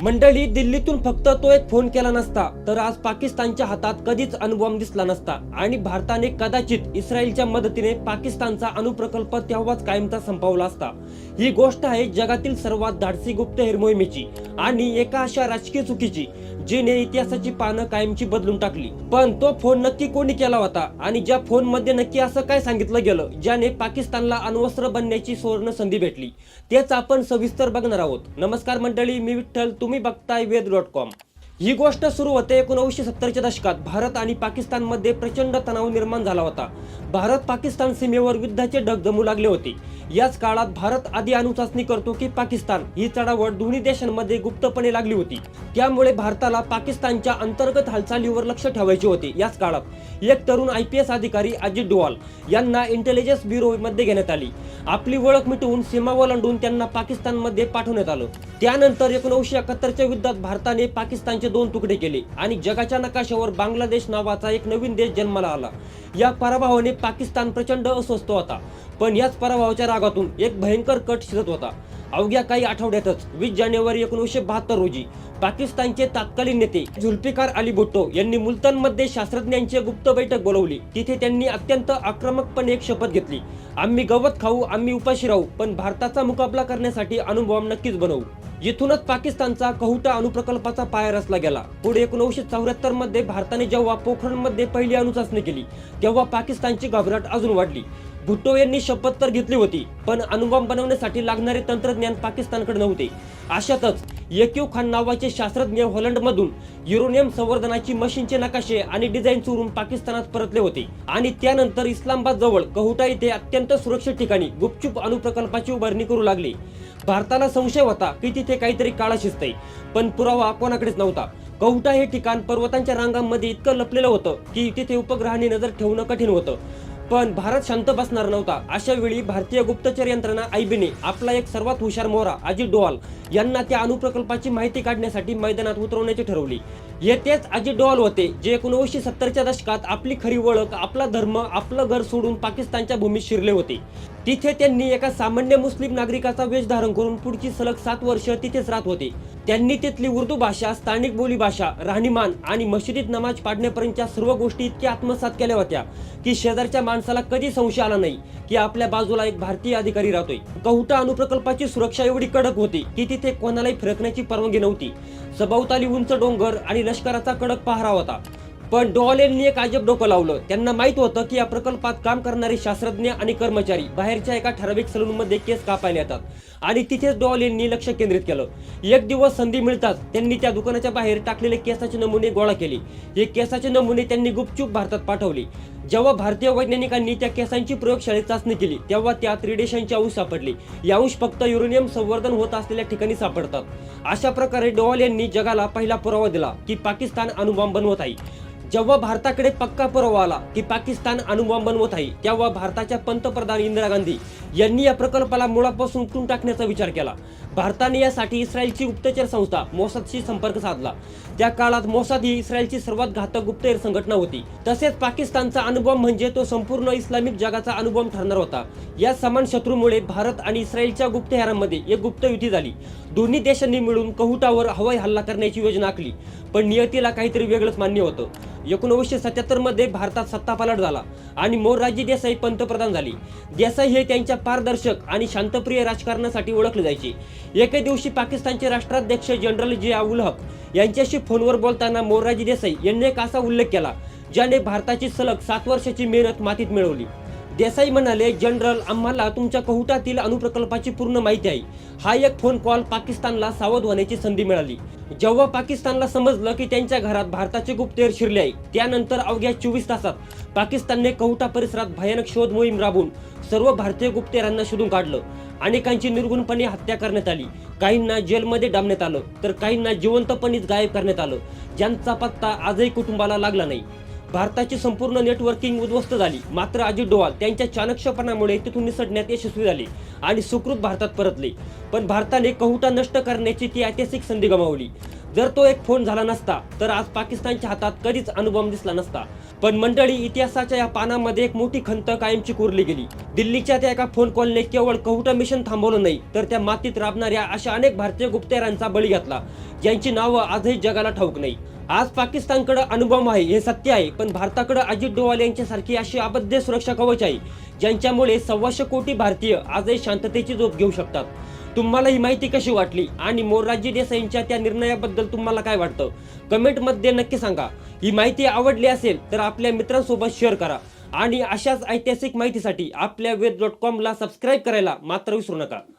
मंडळी, दिल्लीतून फक्त तो एक फोन केला नसता तर आज पाकिस्तानच्या हातात कधीच अणुबॉम्ब दिसला नसता आणि भारताने कदाचित इस्रायलच्या मदतीने पाकिस्तानचा अणुप्रकल्प तेव्हाच कायमचा संपवला असता। ही गोष्ट आहे जगातील सर्वात धाडसी गुप्तहेर मोहिमेची आणि एका अशा राजकीय चुकीची जिने इतिहासाची पानं कायमची बदलून टाकली। पण तो फोन नक्की कोणी केला होता आणि ज्या फोन मध्ये नक्की असं काय सांगितलं गेलं ज्याने पाकिस्तानला अण्वस्त्र बनण्याची सुवर्ण संधी भेटली, तेच आपण सविस्तर बघणार आहोत। नमस्कार मंडळी, मी विठ्ठल, तुम्ही बघताय वेद.com। ही गोष्ट सुरू होते 1970च्या दशकात। भारत आणि पाकिस्तान मध्ये प्रचंड तणाव निर्माण झाला होता। भारत पाकिस्तान सीमेवर युद्धाचे ढग जमू लागले होते। याच काळात भारत आधी अणुचाचणी करतो की पाकिस्तान ही चढावड दोन्ही देशांमध्ये गुप्तपणे लागली होती। त्यामुळे भारताला पाकिस्तानच्या अंतर्गत हालचालीवर लक्ष ठेवायचे होते। याच काळात एक तरुण IPS अधिकारी अजित डोवाल यांना इंटेलिजन्स ब्युरो मध्ये घेण्यात आली। आपली ओळख मिटवून सीमा ओलांडून त्यांना पाकिस्तान मध्ये पाठवण्यात आलं। त्यानंतर 1971च्या युद्धात भारताने पाकिस्तानचे 2 तुकडे केले आणि जगाच्या नकाशावर बांगलादेश नावाचा एक नवीन देश जन्माला आला। या पराभवाने पाकिस्तान प्रचंड अस्वस्थ होता, पण याच पराभवाच्या रागातून एक भयंकर कट शिरत होता। अवघ्या काही आठवड्यातच 20 जानेवारी 1972 रोजी पाकिस्तानचे तत्कालीन नेते जुल्फिकार अली भुट्टो यांनी मुलतानमध्ये शास्त्रज्ञांची गुप्त बैठक बोलावली। तिथे त्यांनी अत्यंत आक्रमकपणे एक शपथ घेतली, आम्ही गवत खाऊ, आम्ही उपाशी राहू, पण भारताचा मुकाबला करण्यासाठी अणुबॉम्ब नक्कीच बनवू। इथूनच पाकिस्तानचा कहुटा अणुप्रकल्पाचा पाया रचला गेला। पुढे 1974 मध्ये भारताने जेव्हा पोखरणमध्ये पहिली अणुचाचणी केली तेव्हा पाकिस्तानची घबराट अजून वाढली। भुट्टो यांनी शपथ तर घेतली होती, पण अणुबॉम्ब बनवण्यासाठी लागणारे तंत्रज्ञान पाकिस्तानकडे नव्हते। अशातच यक्यूब खान नावाचे शास्त्रज्ञ हॉलंडमधून युरेनियम संवर्धनाची मशीनचे नकाशे आणि डिझाईन चोरून पाकिस्तानात परतले होते आणि त्यानंतर इस्लामाबाद जवळ कहुटा येथे अत्यंत सुरक्षित ठिकाणी गुपचूप अणुप्रकल्पाची उभारणी करू लागले। भारताला संशय होता की तिथे काहीतरी काळा शिजतंय, पण पुरावा कोणाकडेच नव्हता। कहुटा हे ठिकाण पर्वतांच्या रांगांमध्ये इतकं लपलेलं होतं की तिथे उपग्रहांनी नजर ठेवणं कठीण होतं। पण भारत शांत बसणार नव्हता। अशा वेळी भारतीय गुप्तचर यंत्रणा IB ने आपला एक सर्वात हुशार मोहरा अजित डोवाल यांना त्या अणुप्रकल्पाची माहिती काढण्यासाठी मैदानात उतरवण्याचे ठरवले। येतेच अजित डोवाल होते जे 1970च्या दशकात आपली खरी ओळख, आपला धर्म, आपलं घर सोडून पाकिस्तानच्या भूमीत शिरले होते। तिथे त्यांनी एका सामान्य मुस्लिम नागरिकाचा वेश धारण करून पुढची सलग 7 वर्ष तिथेच राहत होते। त्यांनी तिथली उर्दू भाषा, स्थानिक बोली भाषा, राहणीमान आणि मशिदीत नमाज पाडण्यापर्यंतच्या सर्व गोष्टी इतक्या आत्मसात केल्या होत्या की शेजारच्या माणसाला कधी संशय आला नाही की आपल्या बाजूला एक भारतीय अधिकारी राहतोय। कहुटा अणुप्रकल्पाची सुरक्षा एवढी कडक होती की तिथे कोणालाही फिरकण्याची परवानगी नव्हती। सभोवताली उंच डोंगर आणि लष्कराचा कडक पहारा होता। पण डोवाल यांनी एक अजब डोकं लावलं। त्यांना माहित होतं की या प्रकल्पात काम करणारे शास्त्रज्ञ आणि कर्मचारी बाहेरच्या एका ठराविक सलूनमध्ये केस कापायला येतात आणि तिथेच डोवाल यांनी लक्ष केंद्रित केलं। एक दिवस संधी मिळताच त्यांनी त्या दुकानाच्या बाहेर टाकलेले केसाचे नमुने गोळा केले। हे केसाचे नमुने त्यांनी गुपचूप भारतात पाठवले। जेव्हा भारतीय वैज्ञानिकांनी त्या केसांची प्रयोगशाळेत चाचणी केली तेव्हा त्यात रेडिएशनचे अंश सापडले। हे अंश फक्त युरेनियम संवर्धन होत असलेल्या ठिकाणी सापडतात। अशा प्रकारे डोवाल यांनी जगाला पहिला पुरावा दिला की पाकिस्तान अणुबॉम्ब बनवत आहे। जेव्हा भारताकडे पक्का पुरावा आला की पाकिस्तान अणुबॉम्ब बनवत आहे तेव्हा भारताच्या पंतप्रधान इंदिरा गांधी यांनी या प्रकल्पाला मुळापासून उखडून टाकण्याचा विचार केला। भारताने यासाठी इस्रायलची गुप्तचर संस्था मोसादशी संपर्क साधला। त्या काळात मोसाद ही इस्रायलची सर्वात घातक गुप्तहेर संघटना होती। तसेच पाकिस्तानचा अणुबॉम्ब म्हणजे तो संपूर्ण इस्लामिक जगाचा अणुबॉम्ब ठरणार होता। या समान शत्रूमुळे भारत आणि इस्रायलच्या गुप्तहेरांमध्ये एक गुप्त युती झाली। दोन्ही देशांनी मिळून कहुटावर हवाई हल्ला करण्याची योजना आखली, पण नियतीला काहीतरी वेगळंच मान्य होतं। 1977 मध्ये भारतात सत्तापालट झाला आणि मोरारजी देसाई पंतप्रधान झाले। देसाई हे त्यांच्या पारदर्शक आणि शांतप्रिय राजकारणासाठी ओळखले जायचे। एके दिवशी पाकिस्तानचे राष्ट्राध्यक्ष जनरल जिया उल हक यांच्याशी फोनवर बोलताना मोरारजी देसाई यांनी एक असा उल्लेख केला ज्याने भारताची सलग 7 वर्षाची मेहनत मातीत मिळवली। देसाई म्हणाले, जनरल, आम्हाला तुमच्या कहुटातील अणुप्रकल्पाची पूर्ण माहिती आहे। हा एक फोन कॉल पाकिस्तानला सावध होण्याची संधी मिळाली। जेव्हा पाकिस्तानला समजलं की त्यांच्या घरात भारताचे गुप्तहेर शिरले आहे त्यानंतर अवघ्या 24 तासात पाकिस्तानने कहुटा परिसरात भयानक शोध मोहीम राबवून सर्व भारतीय गुप्तहेरांना शोधून काढलं। अनेकांची निर्गुणपणे हत्या करण्यात आली, काहींना जेलमध्ये डांबण्यात आलं तर काहींना जिवंतपणेच गायब करण्यात आलं, ज्यांचा पत्ता आजही कुटुंबाला लागला नाही। भारताची संपूर्ण नेटवर्किंग उद्ध्वस्त झाली। मात्र अजित डोवाल त्यांच्या चाणक्यपणामुळे तिथून निसटण्यात यशस्वी झाले आणि सुखरूप भारतात परतले। पण भारताने कहुटा नष्ट करण्याची ती ऐतिहासिक संधी गमावली। जर तो एक फोन झाला नसता तर आज पाकिस्तानच्या हातात कधीच अणुबॉम्ब दिसला नसता। पण मंडळी, इतिहासाच्या या पानामध्ये एक मोठी खंत कायमची कोरली गेली. दिल्लीच्या त्या एका फोन कॉलने केवळ कहुटा मिशन थांबवलं नाही, तर त्या मातीत राबणाऱ्या अशा अनेक भारतीय गुप्तहेरांचा बळी घेतला, ज्यांची नावं आजही जगाला ठाऊक नाही. आज पाकिस्तानकडे अणुबॉम्ब आहे हे सत्य आहे, पण भारताकडे अजित डोवाल यांच्यासारखी अशी अभद्र सुरक्षा कवच आहे, ज्यांच्यामुळे 125 कोटी भारतीय आजही शांततेची झोप घेऊ शकतात. तुम्हाला ही माहिती कशी वाटली आणि मोरारजी देसाईंच्या त्या निर्णयाबद्दल तुम्हाला काय वाटतं? कमेंटमध्ये नक्की सांगा. ही माहिती आवडली असेल तर आपल्या मित्रांसोबत शेअर करा आणि अशाच ऐतिहासिक माहितीसाठी आपल्या वेद.com ला सबस्क्राईब करायला मात्र विसरू नका.